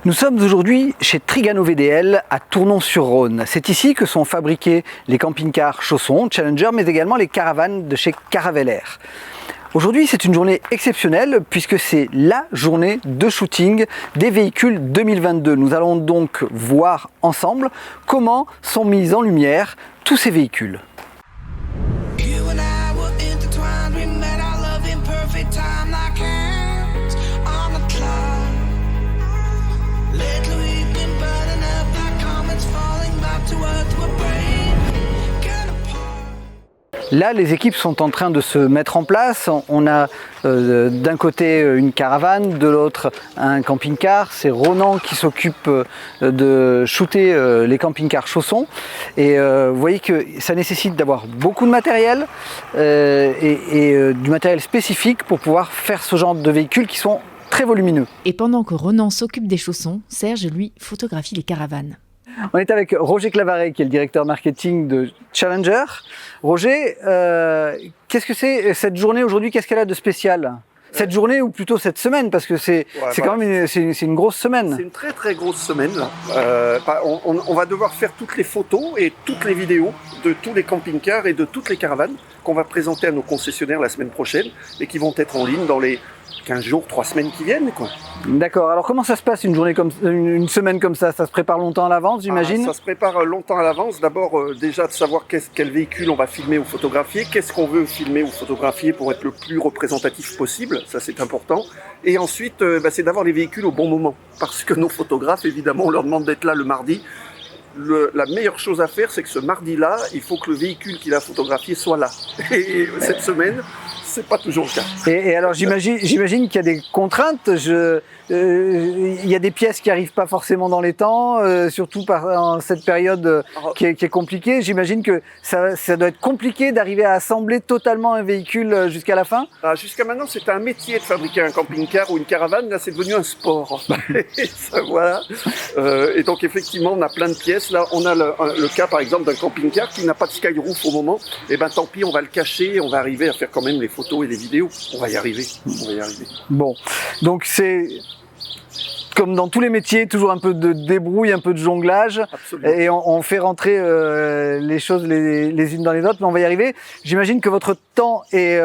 Nous sommes aujourd'hui chez Trigano VDL à Tournon-sur-Rhône. C'est ici que sont fabriqués les camping-cars Chausson, Challenger, mais également les caravanes de chez Caravelair. Aujourd'hui, c'est une journée exceptionnelle puisque c'est la journée de shooting des véhicules 2022. Nous allons donc voir ensemble comment sont mis en lumière tous ces véhicules. Là, les équipes sont en train de se mettre en place. On a d'un côté une caravane, de l'autre un camping-car. C'est Ronan qui s'occupe de shooter les camping-cars Chausson. Et vous voyez que ça nécessite d'avoir beaucoup de matériel et du matériel spécifique pour pouvoir faire ce genre de véhicules qui sont très volumineux. Et pendant que Ronan s'occupe des chaussons, Serge, lui, photographie les caravanes. On est avec Roger Clavaret, qui est le directeur marketing de Challenger. Roger, qu'est-ce que c'est cette journée aujourd'hui? Qu'est-ce qu'elle a de spécial? Cette journée ou plutôt cette semaine, parce que c'est quand même une grosse semaine. C'est une très très grosse semaine. Là. On va devoir faire toutes les photos et toutes les vidéos de tous les camping-cars et de toutes les caravanes qu'on va présenter à nos concessionnaires la semaine prochaine et qui vont être en ligne dans les 15 jours, 3 semaines qui viennent, quoi. D'accord. Alors comment ça se passe une semaine comme ça? Ça se prépare longtemps à l'avance, j'imagine? Ça se prépare longtemps à l'avance. D'abord, déjà de savoir quel véhicule on va filmer ou photographier, qu'est-ce qu'on veut filmer ou photographier pour être le plus représentatif possible. Ça, c'est important. Et ensuite, c'est d'avoir les véhicules au bon moment. Parce que nos photographes, évidemment, on leur demande d'être là le mardi. La meilleure chose à faire, c'est que ce mardi-là, il faut que le véhicule qu'il a photographié soit là. Et cette semaine, c'est pas toujours le cas. Et alors j'imagine qu'il y a des contraintes. Il y a des pièces qui arrivent pas forcément dans les temps, surtout en cette période qui est compliquée. J'imagine que ça doit être compliqué d'arriver à assembler totalement un véhicule jusqu'à la fin. Jusqu'à maintenant, c'était un métier de fabriquer un camping-car ou une caravane. Là, c'est devenu un sport. Et ça, voilà. Et donc effectivement, on a plein de pièces. Là, on a le cas par exemple d'un camping-car qui n'a pas de skyroof au moment. Et ben tant pis, on va le cacher. On va arriver à faire quand même les photos et les vidéos. On va y arriver. Bon, donc c'est comme dans tous les métiers, toujours un peu de débrouille, un peu de jonglage. Absolument. Et on fait rentrer les choses les unes dans les autres, mais on va y arriver. J'imagine que votre temps est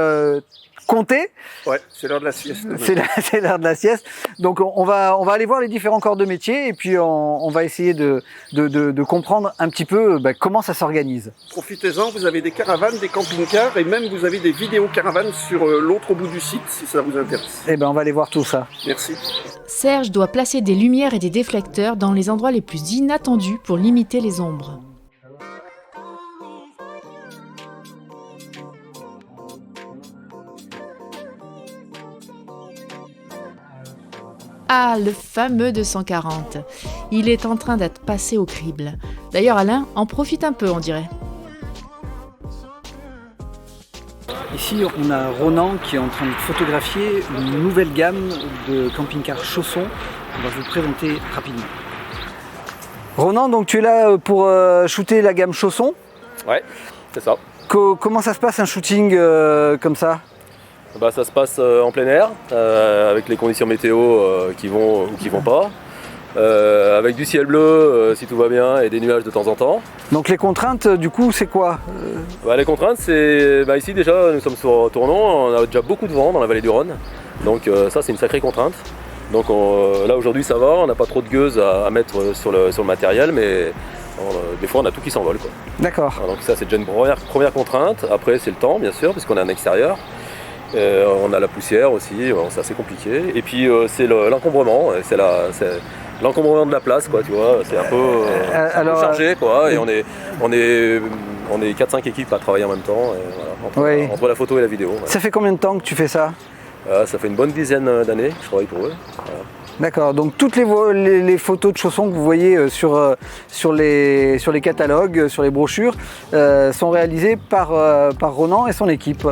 compté. Ouais, c'est l'heure de la sieste. C'est l'heure de la sieste. Donc on va aller voir les différents corps de métier et puis on va essayer de comprendre un petit peu comment ça s'organise. Profitez-en, vous avez des caravanes, des camping-cars et même vous avez des vidéos caravanes sur l'autre bout du site si ça vous intéresse. Eh ben on va aller voir tout ça. Merci. Serge doit placer des lumières et des déflecteurs dans les endroits les plus inattendus pour limiter les ombres. Ah, le fameux 240. Il est en train d'être passé au crible. D'ailleurs, Alain en profite un peu, on dirait. Ici, on a Ronan qui est en train de photographier une nouvelle gamme de camping-car Chausson. On va vous présenter rapidement. Ronan, donc tu es là pour shooter la gamme Chausson? Ouais, c'est ça. Comment ça se passe un shooting comme ça? Ça se passe en plein air, avec les conditions météo qui vont ou qui vont pas, avec du ciel bleu si tout va bien et des nuages de temps en temps. Donc les contraintes du coup c'est quoi? Les contraintes c'est ici déjà nous sommes sur Tournon, on a déjà beaucoup de vent dans la vallée du Rhône, donc ça c'est une sacrée contrainte. Donc là aujourd'hui ça va, on n'a pas trop de gueuses à mettre sur le matériel, mais des fois on a tout qui s'envole, quoi. D'accord. Donc ça c'est déjà une première contrainte, après c'est le temps bien sûr puisqu'on est en extérieur. On a la poussière aussi, c'est assez compliqué. Et puis c'est l'encombrement, c'est l'encombrement de la place, quoi, tu vois. C'est un peu chargé, quoi. Et on est 4-5 équipes à travailler en même temps, et voilà, entre la photo et la vidéo. Ouais. Ça fait combien de temps que tu fais ça? Ça fait une bonne dizaine d'années que je travaille pour eux. Voilà. D'accord, donc toutes les photos de chaussons que vous voyez sur les catalogues, sur les brochures, sont réalisées par Ronan et son équipe.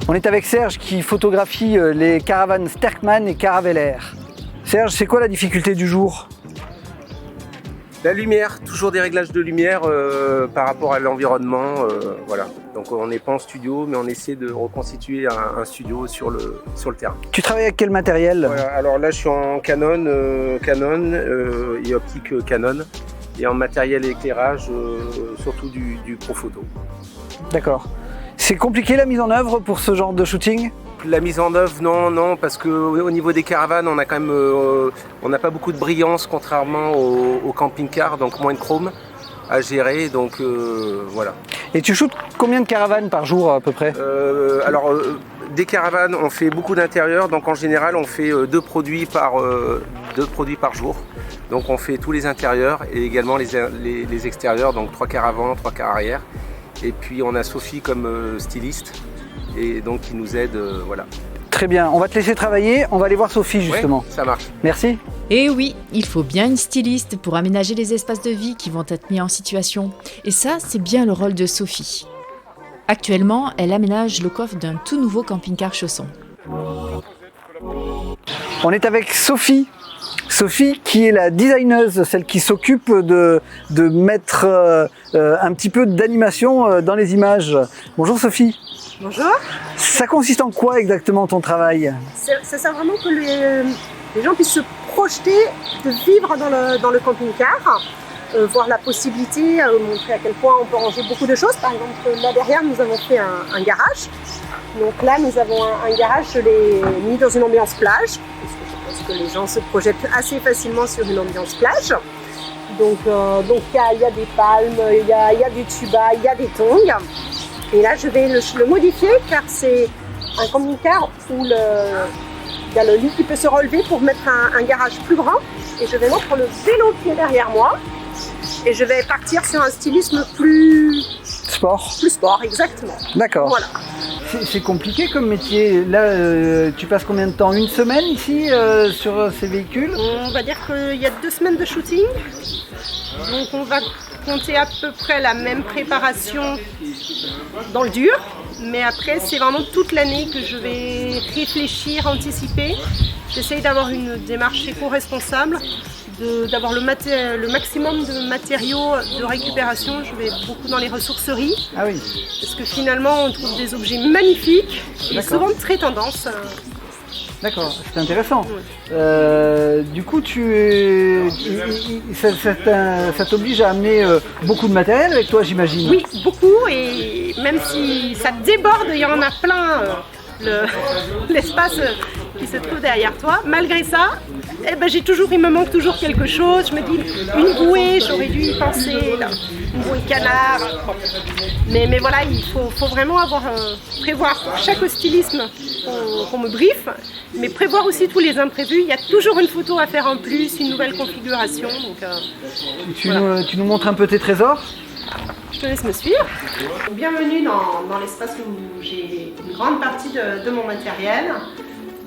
On est avec Serge qui photographie les caravanes Sterkman et Caravelair. Serge, c'est quoi la difficulté du jour? La lumière, toujours des réglages de lumière par rapport à l'environnement. Voilà. Donc on n'est pas en studio, mais on essaie de reconstituer un studio sur le terrain. Tu travailles avec quel matériel? Voilà, alors là je suis en Canon et optique Canon. Et en matériel éclairage, surtout du Profoto. D'accord. C'est compliqué la mise en œuvre pour ce genre de shooting? La mise en œuvre, non, parce qu'au niveau des caravanes, on a quand même, on n'a pas beaucoup de brillance contrairement au camping-car, donc moins de chrome à gérer, donc voilà. Et tu shootes combien de caravanes par jour à peu près? Des caravanes, on fait beaucoup d'intérieur, donc en général, on fait 2 produits par jour. Donc on fait tous les intérieurs et également les extérieurs, donc 3 quarts avant, 3 quarts arrière. Et puis on a Sophie comme styliste et donc qui nous aide, voilà. Très bien, on va te laisser travailler, on va aller voir Sophie justement. Ouais, ça marche. Merci. Et oui, il faut bien une styliste pour aménager les espaces de vie qui vont être mis en situation. Et ça, c'est bien le rôle de Sophie. Actuellement, elle aménage le coffre d'un tout nouveau camping-car Chausson. On est avec Sophie. Sophie qui est la designeuse, celle qui s'occupe de mettre un petit peu d'animation dans les images. Bonjour Sophie. Bonjour. Ça consiste en quoi exactement ton travail? Ça sert vraiment que les gens puissent se projeter de vivre dans le camping-car, voir la possibilité, montrer à quel point on peut ranger beaucoup de choses. Par exemple, là derrière, nous avons fait un garage. Donc là, nous avons un garage, je l'ai mis dans une ambiance plage, parce que les gens se projettent assez facilement sur une ambiance plage. Donc il y a des palmes, il y a du tuba, il y a des tongs. Et là, je vais le modifier car c'est un camping-car où il y a le lit qui peut se relever pour mettre un garage plus grand. Et je vais mettre le vélo qui est derrière moi. Et je vais partir sur un stylisme plus sport. Plus sport, exactement. D'accord. Voilà. C'est compliqué comme métier. Là, tu passes combien de temps? Une semaine ici sur ces véhicules? On va dire qu'il y a 2 semaines de shooting. Donc on va compter à peu près la même préparation dans le dur. Mais après, c'est vraiment toute l'année que je vais réfléchir, anticiper. J'essaye d'avoir une démarche éco-responsable, d'avoir le maximum de matériaux de récupération. Je vais beaucoup dans les ressourceries. Ah oui. Parce que finalement, on trouve des objets magnifiques et souvent très tendance. D'accord, c'est intéressant. Oui. Du coup, ça t'oblige à amener beaucoup de matériel avec toi, j'imagine? Oui, beaucoup, et même si ça déborde, il y en a plein, l'espace qui se trouve derrière toi. Malgré ça, il me manque toujours quelque chose. Je me dis, une bouée, j'aurais dû y penser, là, une bouée canard. Mais voilà, il faut vraiment prévoir pour chaque stylisme qu'on me briefe, mais prévoir aussi tous les imprévus. Il y a toujours une photo à faire en plus, une nouvelle configuration. Donc, tu nous montres un peu tes trésors? Je te laisse me suivre. Bienvenue dans l'espace où j'ai une grande partie de mon matériel.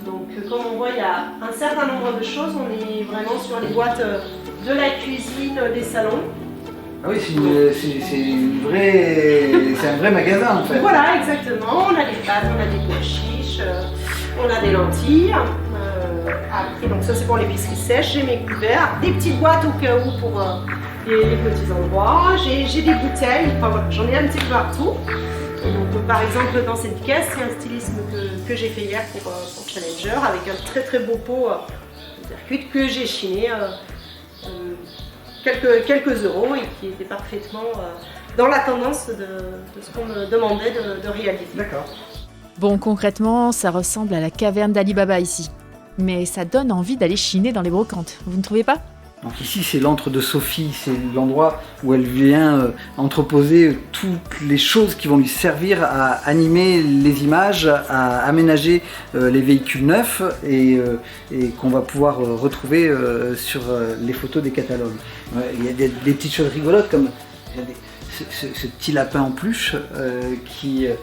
Donc comme on voit, il y a un certain nombre de choses. On est vraiment sur les boîtes de la cuisine, des salons. Ah oui, c'est un vrai magasin en fait. Voilà, exactement. On a des pâtes, on a des pois chiches, on a des lentilles. Après, donc ça c'est pour l'épicerie sèche. J'ai mes couverts, des petites boîtes au cas où pour les petits endroits. J'ai des bouteilles, enfin, voilà, j'en ai un petit peu partout. Et donc, par exemple, dans cette caisse, c'est un stylisme que j'ai fait hier pour Challenger avec un très très beau pot de circuit que j'ai chiné quelques euros et qui était parfaitement dans la tendance de ce qu'on me demandait de réaliser. D'accord. Bon, concrètement, ça ressemble à la caverne d'Ali Baba ici. Mais ça donne envie d'aller chiner dans les brocantes, vous ne trouvez pas? Donc ici c'est l'antre de Sophie, c'est l'endroit où elle vient entreposer toutes les choses qui vont lui servir à animer les images, à aménager les véhicules neufs et qu'on va pouvoir retrouver sur les photos des catalogues. Il y a des petites choses rigolotes comme ce petit lapin en peluche qui est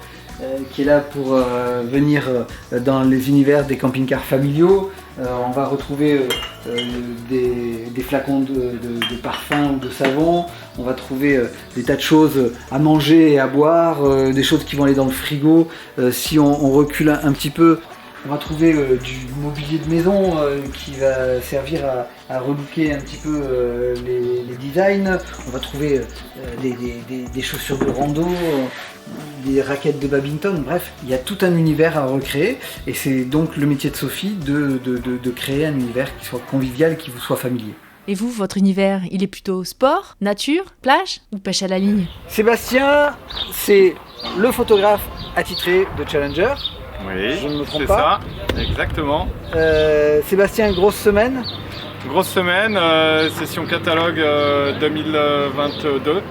là pour venir dans les univers des camping-cars familiaux. On va retrouver des flacons de parfum ou de savon. On va trouver des tas de choses à manger et à boire, des choses qui vont aller dans le frigo. Si on recule un petit peu, On va trouver du mobilier de maison qui va servir à relooker un petit peu les designs. On va trouver des chaussures de rando, des raquettes de badminton. Bref, il y a tout un univers à recréer. Et c'est donc le métier de Sophie de créer un univers qui soit convivial, qui vous soit familier. Et vous, votre univers, il est plutôt sport, nature, plage ou pêche à la ligne? Sébastien, c'est le photographe attitré de Challenger. Oui, Je ne me trompe c'est pas. ça, exactement. Sébastien, grosse semaine. Grosse semaine, session catalogue 2022.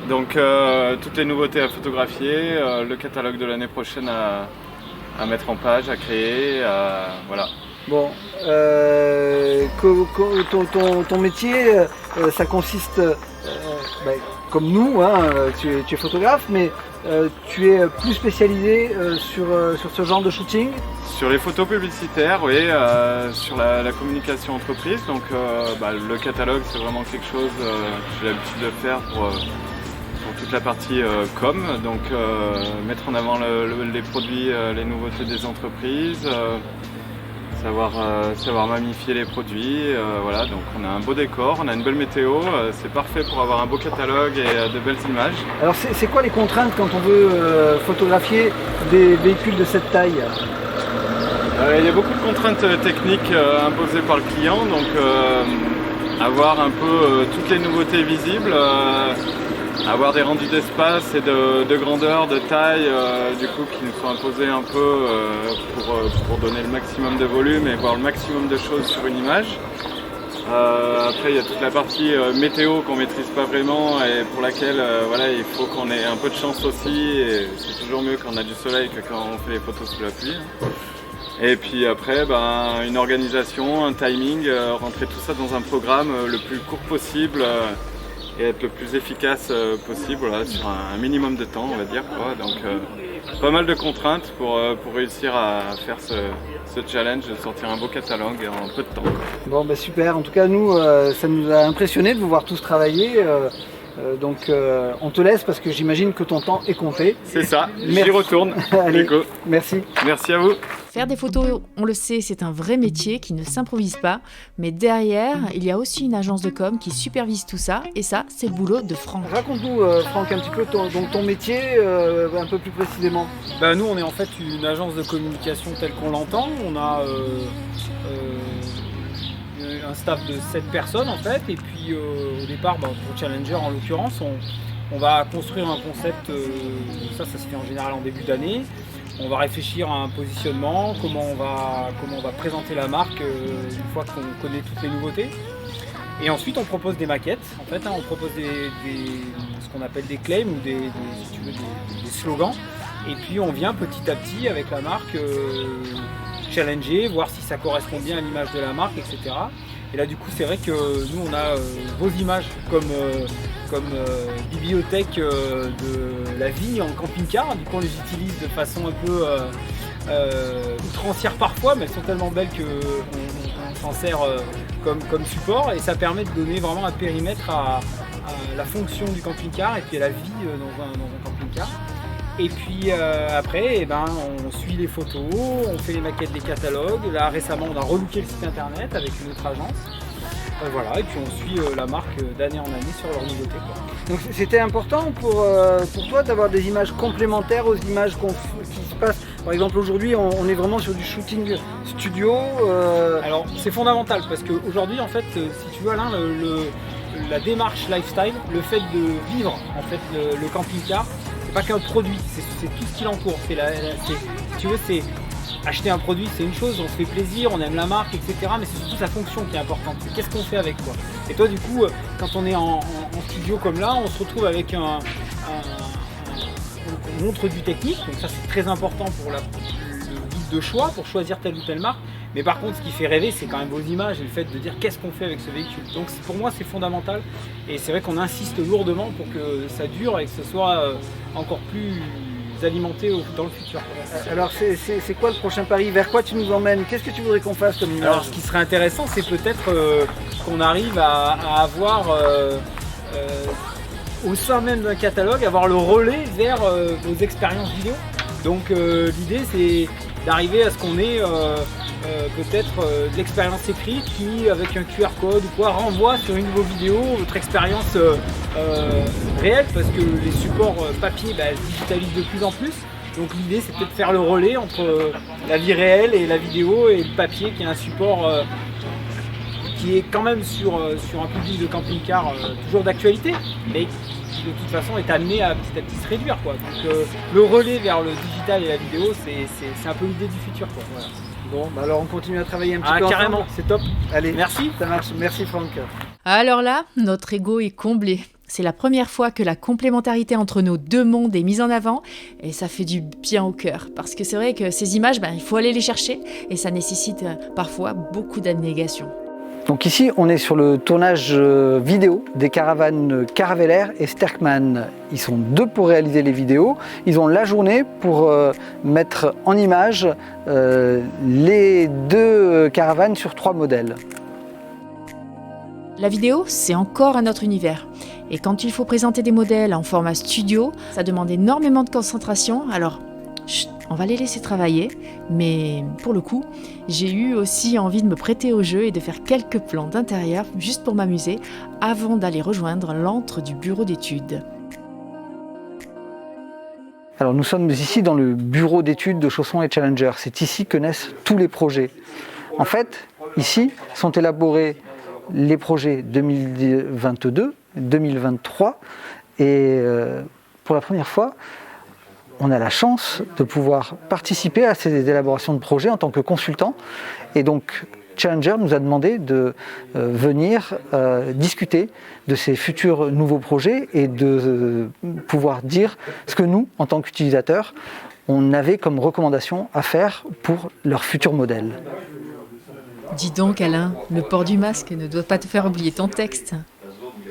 Donc toutes les nouveautés à photographier, le catalogue de l'année prochaine à mettre en page, à créer, voilà. Bon, ton métier, ça consiste, comme nous, hein, tu es photographe, mais tu es plus spécialisé sur ce genre de shooting. Sur les photos publicitaires, oui, sur la communication entreprise. Donc le catalogue, c'est vraiment quelque chose que j'ai l'habitude de faire pour toute la partie com. Donc mettre en avant les produits, les nouveautés des entreprises. Savoir magnifier les produits, voilà, donc on a un beau décor, on a une belle météo, c'est parfait pour avoir un beau catalogue et de belles images. Alors c'est quoi les contraintes quand on veut photographier des véhicules de cette taille? Il y a beaucoup de contraintes techniques imposées par le client, donc avoir un peu toutes les nouveautés visibles, avoir des rendus d'espace et de grandeur, de taille, du coup qui nous sont imposés un peu pour donner le maximum de volume et voir le maximum de choses sur une image. Après il y a toute la partie météo qu'on maîtrise pas vraiment et pour laquelle voilà, il faut qu'on ait un peu de chance aussi, et c'est toujours mieux quand on a du soleil que quand on fait les photos sous la pluie. Et puis après, une organisation, un timing, rentrer tout ça dans un programme le plus court possible et être le plus efficace possible, voilà, sur un minimum de temps, on va dire, quoi. Donc pas mal de contraintes pour réussir à faire ce challenge, de sortir un beau catalogue en peu de temps. Bon, super, en tout cas nous, ça nous a impressionné de vous voir tous travailler. Donc on te laisse parce que j'imagine que ton temps est compté. C'est ça, Merci. j'y retourne. Allez, Du coup. merci. Merci à vous. Faire des photos, on le sait, c'est un vrai métier qui ne s'improvise pas. Mais derrière, il y a aussi une agence de com qui supervise tout ça. Et ça, c'est le boulot de Franck. Raconte-nous, Franck, un petit peu ton métier, un peu plus précisément. Nous, on est en fait une agence de communication telle qu'on l'entend. On a un staff de 7 personnes en fait. Et puis au départ, pour Challenger en l'occurrence, on va construire un concept. Ça se fait en général en début d'année. On va réfléchir à un positionnement, comment on va présenter la marque une fois qu'on connaît toutes les nouveautés. Et ensuite on propose des maquettes, en fait, on propose ce qu'on appelle des claims ou des slogans. Et puis on vient petit à petit avec la marque challenger, voir si ça correspond bien à l'image de la marque, etc. Et là du coup c'est vrai que nous on a vos images comme bibliothèque de la vigne en camping-car. Du coup on les utilise de façon un peu outrancière parfois, mais elles sont tellement belles qu'on s'en sert comme support, et ça permet de donner vraiment un périmètre à la fonction du camping-car et puis à la vie dans un camping-car. Et puis après, on suit les photos, on fait les maquettes des catalogues. Là récemment, on a relooké le site internet avec une autre agence. Voilà, et puis on suit la marque d'année en année sur leurs nouveautés, quoi. Donc c'était important pour toi d'avoir des images complémentaires aux images qui se passent. Par exemple aujourd'hui on est vraiment sur du shooting studio. Alors c'est fondamental parce qu'aujourd'hui en fait, si tu veux Alain, la démarche lifestyle, le fait de vivre en fait le camping-car, c'est pas qu'un produit, c'est tout ce qui l'entoure. Si tu veux, c'est acheter un produit, c'est une chose, on se fait plaisir, on aime la marque, etc. Mais c'est surtout sa fonction qui est importante. C'est qu'est-ce qu'on fait avec quoi. Et toi, du coup, quand on est en studio comme là, on se retrouve avec on montre du technique. Donc ça, c'est très important pour le guide de choix, pour choisir telle ou telle marque. Mais par contre, ce qui fait rêver, c'est quand même vos images et le fait de dire qu'est-ce qu'on fait avec ce véhicule. Donc pour moi, c'est fondamental. Et c'est vrai qu'on insiste lourdement pour que ça dure et que ce soit encore plus alimenté dans le futur. Alors c'est quoi le prochain pari? Vers quoi tu nous emmènes? Qu'est-ce que tu voudrais qu'on fasse comme image? Alors ce qui serait intéressant, c'est peut-être qu'on arrive à avoir au sein même d'un catalogue, avoir le relais vers vos expériences vidéo. Donc l'idée d'arriver à ce qu'on ait peut-être de l'expérience écrite qui, avec un QR code ou quoi, renvoie sur une de vos vidéos votre expérience réelle, parce que les supports papier se digitalisent de plus en plus. Donc l'idée c'est peut-être de faire le relais entre la vie réelle et la vidéo et le papier qui est un support qui est quand même sur un public de camping-car toujours d'actualité, mais qui de toute façon est amené à petit se réduire, quoi. Donc le relais vers le digital et la vidéo, c'est un peu l'idée du futur, quoi. Voilà. Bon, bah alors on continue à travailler un petit peu carrément, ensemble. c'est top. Allez, Merci. ça marche. Merci Franck. Alors là, notre ego est comblé. C'est la première fois que la complémentarité entre nos deux mondes est mise en avant et ça fait du bien au cœur. Parce que c'est vrai que ces images, il faut aller les chercher et ça nécessite parfois beaucoup d'abnégation. Donc ici, on est sur le tournage vidéo des caravanes Caravelair et Sterkman. Ils sont deux pour réaliser les vidéos. Ils ont la journée pour mettre en image les deux caravanes sur 3 modèles. La vidéo, c'est encore un autre univers. Et quand il faut présenter des modèles en format studio, ça demande énormément de concentration. Alors, on va les laisser travailler. Mais pour le coup, j'ai eu aussi envie de me prêter au jeu et de faire quelques plans d'intérieur juste pour m'amuser avant d'aller rejoindre l'antre du bureau d'études. Alors nous sommes ici dans le bureau d'études de Chausson et Challenger. C'est ici que naissent tous les projets. En fait, ici sont élaborés les projets 2022, 2023 et pour la première fois, on a la chance de pouvoir participer à ces élaborations de projets en tant que consultant. Et donc Challenger nous a demandé de venir discuter de ces futurs nouveaux projets et de pouvoir dire ce que nous, en tant qu'utilisateurs, on avait comme recommandation à faire pour leurs futurs modèles. Dis donc Alain, le port du masque ne doit pas te faire oublier ton texte.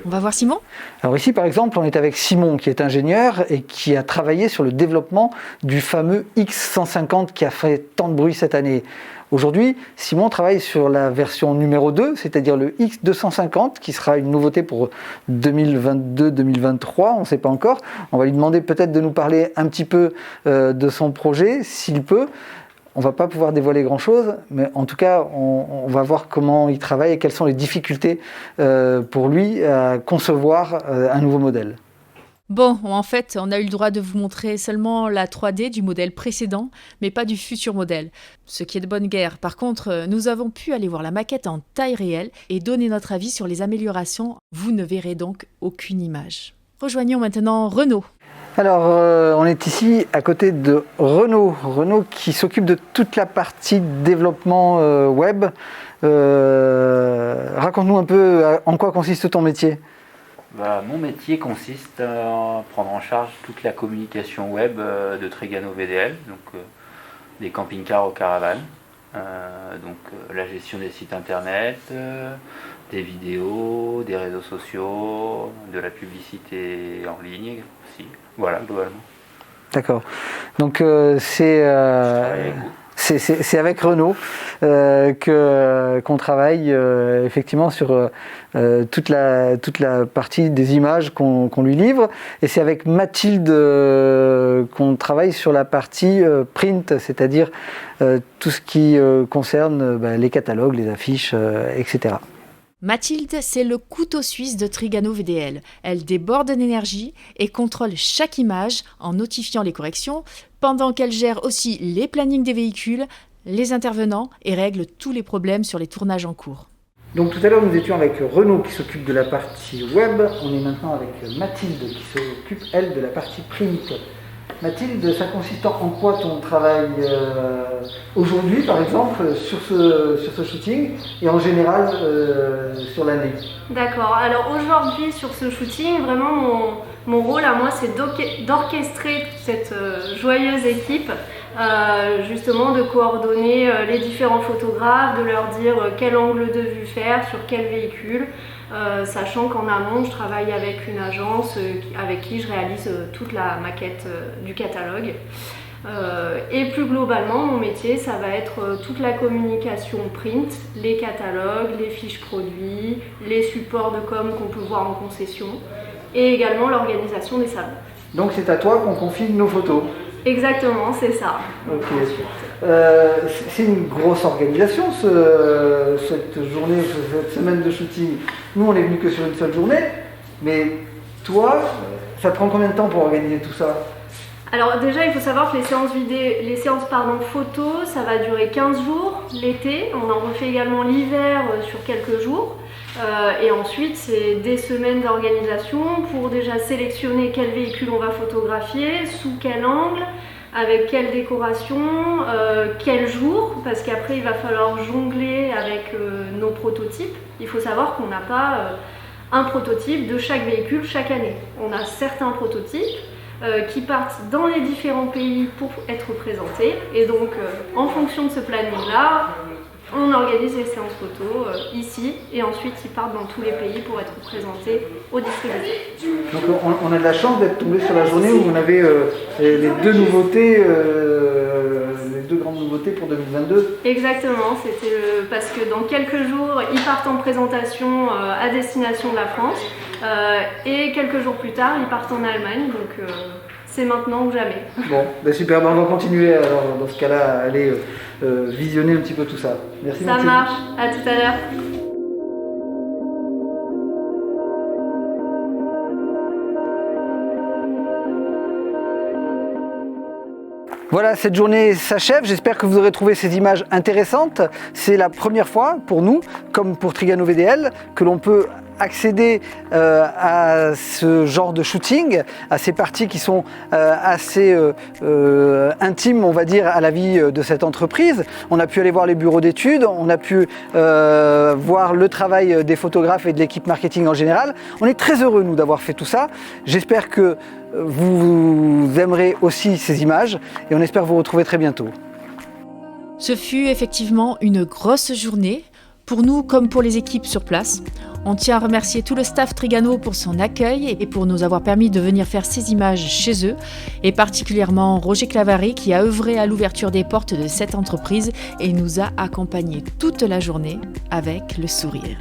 On va voir Simon ? Alors ici par exemple on est avec Simon qui est ingénieur et qui a travaillé sur le développement du fameux X150 qui a fait tant de bruit cette année. Aujourd'hui, Simon travaille sur la version numéro 2, c'est-à-dire le X250 qui sera une nouveauté pour 2022-2023, on ne sait pas encore. On va lui demander peut-être de nous parler un petit peu de son projet, s'il peut. On ne va pas pouvoir dévoiler grand-chose, mais en tout cas, on va voir comment il travaille et quelles sont les difficultés pour lui à concevoir un nouveau modèle. Bon, en fait, on a eu le droit de vous montrer seulement la 3D du modèle précédent, mais pas du futur modèle, ce qui est de bonne guerre. Par contre, nous avons pu aller voir la maquette en taille réelle et donner notre avis sur les améliorations. Vous ne verrez donc aucune image. Rejoignons maintenant Renaud. Alors, on est ici à côté de Renaud qui s'occupe de toute la partie développement web. Raconte-nous un peu en quoi consiste ton métier. Mon métier consiste à prendre en charge toute la communication web de Trigano VDL, donc des camping-cars aux caravanes, la gestion des sites internet, des vidéos, des réseaux sociaux, de la publicité en ligne aussi. Voilà, globalement. D'accord. Donc c'est avec Renaud qu'on travaille effectivement sur toute la partie des images qu'on lui livre. Et c'est avec Mathilde qu'on travaille sur la partie print, c'est-à-dire tout ce qui concerne les catalogues, les affiches, etc. Mathilde, c'est le couteau suisse de Trigano VDL. Elle déborde d'énergie et contrôle chaque image en notifiant les corrections, pendant qu'elle gère aussi les plannings des véhicules, les intervenants et règle tous les problèmes sur les tournages en cours. Donc tout à l'heure nous étions avec Renaud qui s'occupe de la partie web, on est maintenant avec Mathilde qui s'occupe elle de la partie print. Mathilde, ça consiste en quoi ton travail aujourd'hui, par exemple, sur ce shooting et en général sur l'année? D'accord. Alors aujourd'hui, sur ce shooting, vraiment mon rôle à moi, c'est d'orchestrer cette joyeuse équipe, justement de coordonner les différents photographes, de leur dire quel angle de vue faire, sur quel véhicule. Sachant qu'en amont, je travaille avec une agence avec qui je réalise toute la maquette du catalogue. Et plus globalement, mon métier, ça va être toute la communication print, les catalogues, les fiches produits, les supports de com qu'on peut voir en concession et également l'organisation des salons. Donc c'est à toi qu'on confie nos photos? Exactement, c'est ça. Ok. C'est une grosse organisation cette journée, cette semaine de shooting. Nous on est venu que sur une seule journée, mais toi, ça te prend combien de temps pour organiser tout ça? Alors déjà, il faut savoir que les séances photos, ça va durer 15 jours l'été. On en refait également l'hiver sur quelques jours. Et ensuite, c'est des semaines d'organisation pour déjà sélectionner quel véhicule on va photographier, sous quel angle, avec quelle décoration, quel jour, parce qu'après il va falloir jongler avec nos prototypes. Il faut savoir qu'on n'a pas un prototype de chaque véhicule chaque année. On a certains prototypes qui partent dans les différents pays pour être présentés, et donc en fonction de ce planning-là, on organise les séances photos ici, et ensuite ils partent dans tous les pays pour être présentés aux distributeurs. Donc on a de la chance d'être tombé sur la journée où on avait les deux nouveautés, les deux grandes nouveautés pour 2022. Exactement, c'était parce que dans quelques jours, ils partent en présentation à destination de la France, et quelques jours plus tard, ils partent en Allemagne, donc c'est maintenant ou jamais. Bon, ben super, on va continuer alors dans ce cas-là à aller visionner un petit peu tout ça. Merci. Ça marche, à tout à l'heure. Voilà, cette journée s'achève. J'espère que vous aurez trouvé ces images intéressantes. C'est la première fois pour nous, comme pour Trigano VDL, que l'on peut accéder à ce genre de shooting, à ces parties qui sont assez intimes, on va dire, à la vie de cette entreprise. On a pu aller voir les bureaux d'études, on a pu voir le travail des photographes et de l'équipe marketing en général. On est très heureux, nous, d'avoir fait tout ça. J'espère que vous aimerez aussi ces images et on espère vous retrouver très bientôt. Ce fut effectivement une grosse journée, pour nous comme pour les équipes sur place. On tient à remercier tout le staff Trigano pour son accueil et pour nous avoir permis de venir faire ces images chez eux, et particulièrement Roger Clavary qui a œuvré à l'ouverture des portes de cette entreprise et nous a accompagnés toute la journée avec le sourire.